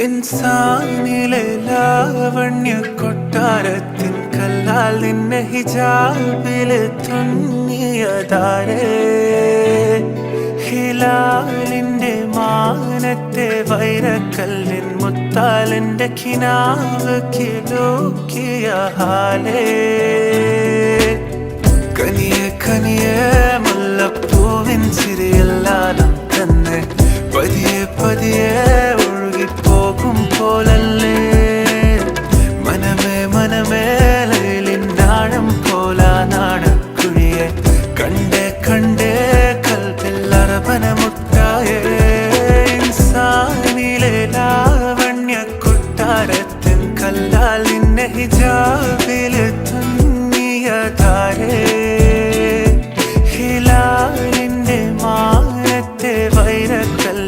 ഇൻസാനിലെ ലാവണ്യ കൊട്ടാരത്തിൻ കല്ലാൽ നിന്നെ ഹിജാബില് തുന്നിയതാരേ ഹിലാലിന്റെ മാനത്തെ വൈരക്കല്ലിൻ മുത്താലിന്റെ കിനാവ് കിലോക്കിയ ഹാലേ കനിയെ കനിയെ മുല്ലപ്പൂവിൻ ചിരിയെല്ലാം തന്നെ പതിയെ പതിയെ